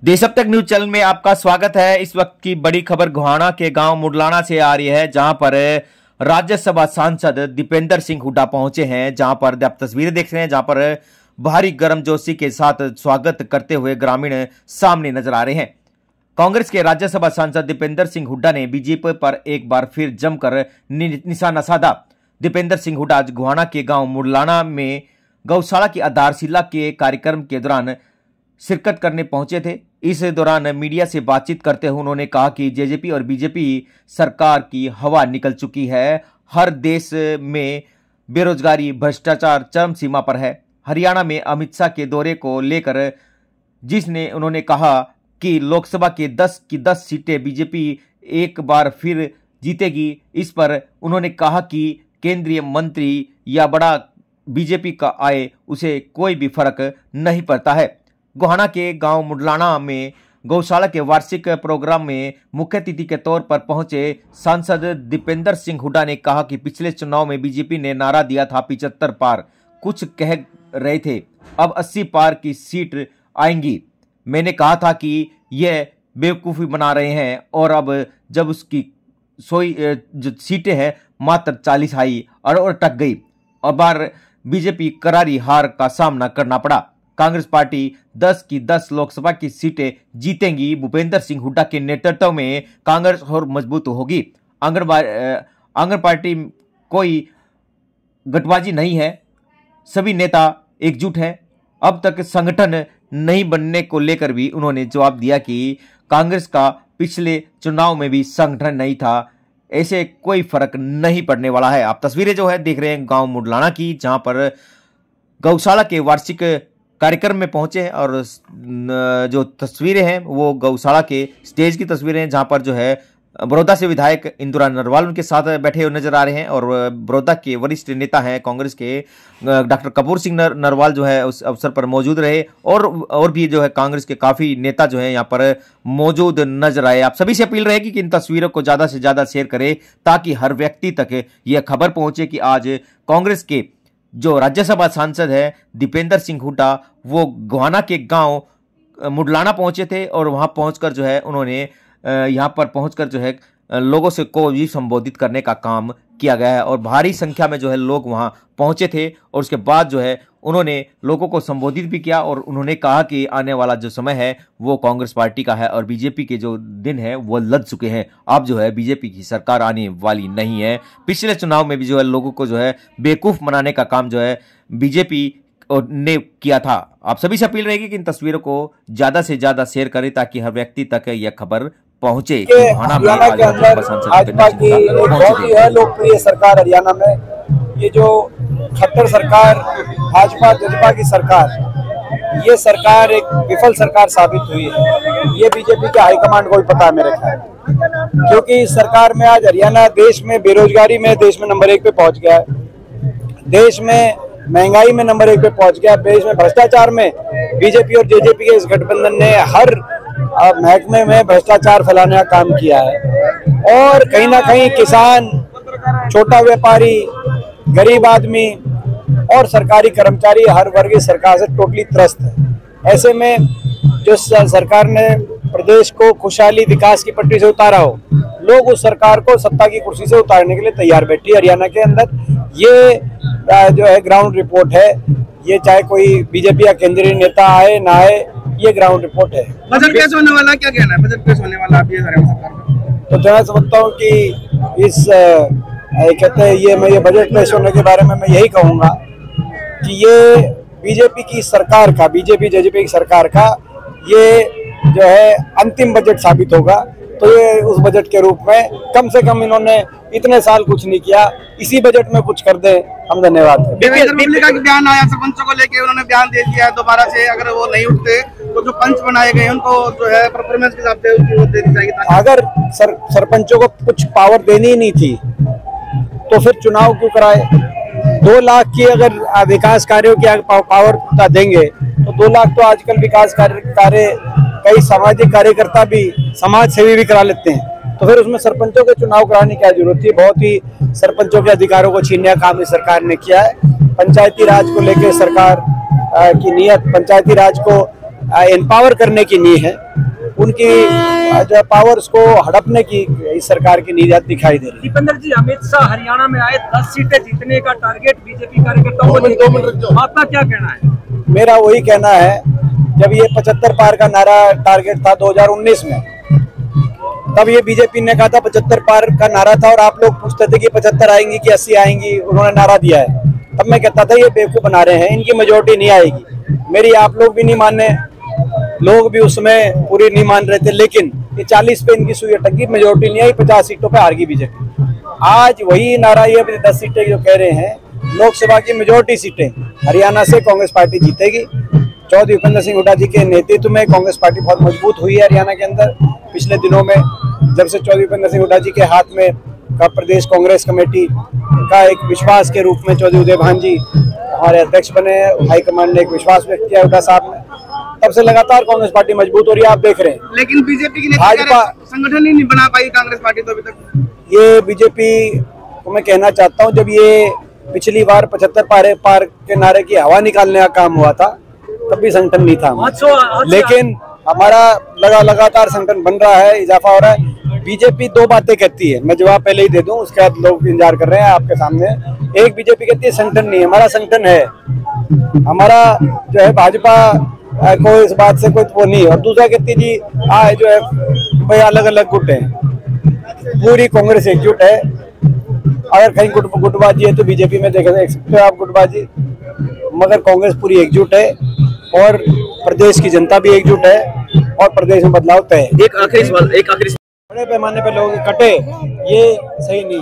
देश अब तक न्यूज चैनल में आपका स्वागत है। इस वक्त की बड़ी खबर गोहाना के गांव मुडलाना से आ रही है, जहां पर राज्यसभा सांसद दीपेंद्र सिंह हुड्डा पहुंचे हैं। जहां पर आप तस्वीरें देख रहे हैं, जहां पर भारी गर्मजोशी के साथ स्वागत करते हुए ग्रामीण सामने नजर आ रहे हैं। कांग्रेस के राज्यसभा सांसद दीपेंद्र सिंह हुड्डा ने बीजेपी पर एक बार फिर जमकर निशाना साधा। दीपेंद्र सिंह हुड्डा आज गोहाना के गांव मुडलाना में गौशाला की आधारशिला के कार्यक्रम के दौरान शिरकत करने पहुंचे थे। इस दौरान मीडिया से बातचीत करते हुए उन्होंने कहा कि जेजेपी और बीजेपी सरकार की हवा निकल चुकी है। हर देश में बेरोजगारी, भ्रष्टाचार चरम सीमा पर है। हरियाणा में अमित शाह के दौरे को लेकर जिसने उन्होंने कहा कि लोकसभा के 10 की 10 सीटें बीजेपी एक बार फिर जीतेगी। इस पर उन्होंने कहा कि केंद्रीय मंत्री या बड़ा बीजेपी का आए उसे कोई भी फर्क नहीं पड़ता है। गोहाना के गांव मुडलाना में गौशाला के वार्षिक प्रोग्राम में मुख्य अतिथि के तौर पर पहुंचे सांसद दीपेंद्र सिंह हुड्डा ने कहा कि पिछले चुनाव में बीजेपी ने नारा दिया था 75 पार, कुछ कह रहे थे अब 80 पार की सीट आएंगी। मैंने कहा था कि यह बेवकूफ़ी बना रहे हैं और अब जब उसकी जो सीटें हैं मात्र 40 आई और अटक गई। और बार बीजेपी करारी हार का सामना करना पड़ा। कांग्रेस पार्टी 10 की 10 लोकसभा की सीटें जीतेंगी। भूपेंद्र सिंह हुड्डा के नेतृत्व में कांग्रेस और मजबूत होगी। आंगन पार्टी कोई गठबाजी नहीं है, सभी नेता एकजुट हैं। अब तक संगठन नहीं बनने को लेकर भी उन्होंने जवाब दिया कि कांग्रेस का पिछले चुनाव में भी संगठन नहीं था, ऐसे कोई फर्क नहीं पड़ने वाला है। आप तस्वीरें जो है देख रहे हैं गांव मुडलाना की, जहां पर गौशाला के वार्षिक कार्यक्रम में पहुंचे हैं और जो तस्वीरें हैं वो गौशाला के स्टेज की तस्वीरें हैं, जहां पर जो है बड़ौदा से विधायक इंदुरा नरवाल उनके साथ बैठे हुए नजर आ रहे हैं। और बड़ौदा के वरिष्ठ नेता हैं कांग्रेस के डॉक्टर कपूर सिंह नरवाल जो है उस अवसर पर मौजूद रहे और भी जो है कांग्रेस के काफी नेता जो है यहाँ पर मौजूद नजर आए। आप सभी से अपील रहेगी कि इन तस्वीरों को ज्यादा से ज्यादा शेयर करें ताकि हर व्यक्ति तक यह खबर पहुंचे कि आज कांग्रेस के जो राज्यसभा सांसद है दीपेंद्र सिंह हुड्डा वो गोहाना के गांव मुडलाना पहुंचे थे और वहां पहुंचकर जो है उन्होंने यहां पर पहुंचकर जो है लोगों से को भी संबोधित करने का काम किया गया है। और भारी संख्या में जो है लोग वहां पहुंचे थे और उसके बाद जो है उन्होंने लोगों को संबोधित भी किया और उन्होंने कहा कि आने वाला जो समय है वो कांग्रेस पार्टी का है और बीजेपी के जो दिन है वो लद चुके हैं। अब जो है बीजेपी की सरकार आने वाली नहीं है। पिछले चुनाव में भी जो है लोगों को जो है बेवकूफ बनाने का काम जो है बीजेपी ने किया था। आप सभी से अपील रहेगी कि इन तस्वीरों को ज्यादा से ज्यादा शेयर करें ताकि हर व्यक्ति तक यह खबर पहुंचे। हरियाणा के अंदर भाजपा की एक बहुत ही लोकप्रिय सरकार हरियाणा में, ये जो खट्टर सरकार भाजपा जजपा की सरकार, ये सरकार एक विफल सरकार साबित हुई है। ये बीजेपी के हाईकमांड को भी पता है मेरे ख्याल, क्योंकि इस सरकार में आज हरियाणा देश में बेरोजगारी में देश में नंबर 1 पे पहुंच गया है, देश में महंगाई में नंबर 1 पे पहुंच गया, देश में भ्रष्टाचार में बीजेपी और जेजेपी के इस गठबंधन ने हर महकमे में भ्रष्टाचार फैलाने का काम किया है। और कहीं ना कहीं किसान, छोटा व्यापारी, गरीब आदमी और सरकारी कर्मचारी हर वर्ग इस सरकार से टोटली त्रस्त है। ऐसे में जो सरकार ने प्रदेश को खुशहाली विकास की पटरी से उतारा हो, लोग उस सरकार को सत्ता की कुर्सी से उतारने के लिए तैयार बैठी हरियाणा के अंदर। ये जो है ग्राउंड रिपोर्ट है, ये चाहे कोई बीजेपी या केंद्रीय नेता आए ना आए, ये ग्राउंड रिपोर्ट है। बजट पेश होने वाला, क्या कहना है बजट पेश होने वाला अभी हरियाणा सरकार का? तो जो मैं समझता हूँ कि इस कहते हैं ये बजट पेश होने के बारे में मैं यही कहूँगा कि ये बीजेपी की सरकार का, बीजेपी जेजेपी की सरकार का ये जो है अंतिम बजट साबित होगा। तो ये उस बजट के रूप में कम से कम इन्होंने इतने साल कुछ नहीं किया, इसी बजट में कुछ कर दे, हम धन्यवाद। बयान आया सरपंचों को लेके, उन्होंने बयान दे दिया है दोबारा से अगर वो नहीं उठते तो जो पंच बनाए गए उनको जो है परफॉर्मेंस के हिसाब से उनकी वो देनी चाहिए। अगर सरपंचों को कुछ पावर देनी ही नहीं थी तो फिर चुनाव क्यों कराए? 2 लाख की अगर विकास कार्यों की पावर देंगे तो 2 लाख तो आजकल विकास कार्य कई सामाजिक कार्यकर्ता भी, समाज सेवी भी करा लेते हैं। तो फिर उसमें सरपंचों के चुनाव कराने की क्या जरूरत थी? बहुत ही सरपंचों के अधिकारों को छीनने का काम इस सरकार ने किया है। पंचायती राज को लेकर सरकार की नीयत, पंचायती राज को एम्पावर करने की नींव है, उनकी जो पावर्स को हड़पने की इस सरकार की नीयत दिखाई दे रही है। दीपेंद्र जी, अमित शाह हरियाणा में आए 10 सीटें जीतने का टारगेट बीजेपी कार्यकर्ताओं को, आपका क्या कहना है? मेरा वही कहना है, जब ये 75 पार का नारा टारगेट था 2019 में, तब ये बीजेपी ने कहा था 75 पार का नारा था, और आप लोग पूछते थे कि 75 आएंगी कि 80 आएंगी, उन्होंने नारा दिया है। तब मैं कहता था ये बेवकूफ बना रहे हैं, इनकी मेजोरिटी नहीं आएगी। मेरी आप लोग भी नहीं माने, लोग भी उसमें पूरी नहीं मान रहे थे, लेकिन ये 40 पे इनकी सुई अटक गई, मेजोरिटी नहीं आई, 50 सीटों पे हार गई बीजेपी। आज वही नारा, ये 10 सीटें जो कह रहे हैं, लोकसभा की मेजोरिटी सीटें हरियाणा से कांग्रेस पार्टी जीतेगी। चौधरी भूपेंद्र सिंह हुड्डा जी के नेतृत्व में कांग्रेस पार्टी बहुत मजबूत हुई है हरियाणा के अंदर पिछले दिनों में। जब से चौधरी भूपेंद्र सिंह हुड्डा जी के हाथ में का प्रदेश कांग्रेस कमेटी का एक विश्वास के रूप में चौधरी उदय भान जी हमारे अध्यक्ष बने हैं, हाईकमान ने एक विश्वास व्यक्त किया हुड्डा साहब ने, तब से लगातार कांग्रेस पार्टी मजबूत हो रही है, आप देख रहे हैं। लेकिन बीजेपी की भाजपा संगठन ही नहीं बना पाई कांग्रेस पार्टी तो अभी तक। ये बीजेपी को मैं कहना चाहता हूँ, जब ये पिछली बार 75 पार के नारे की हवा निकालने का काम हुआ था, तब भी संगठन नहीं था, लेकिन हमारा लगातार संगठन बन रहा है, इजाफा हो रहा है। बीजेपी दो बातें कहती है, मैं जवाब पहले ही दे दूं, उसके बाद लोग इंतजार कर रहे हैं आपके सामने। एक, बीजेपी कहती है संगठन नहीं, हमारा संगठन है, हमारा जो है भाजपा को इस बात से कोई वो नहीं है। और दूसरा कहती जी जो है भाई अलग अलग गुट है, पूरी कांग्रेस एकजुट है। अगर कहीं गुटबाजी है तो बीजेपी में देख सकते हो आप गुटबाजी, मगर कांग्रेस पूरी एकजुट है और प्रदेश की जनता भी एकजुट है और प्रदेश में बदलाव तय है। एक आखिरी सवाल, एक आखिरी बड़े पैमाने पर लोग कटे, ये सही नहीं।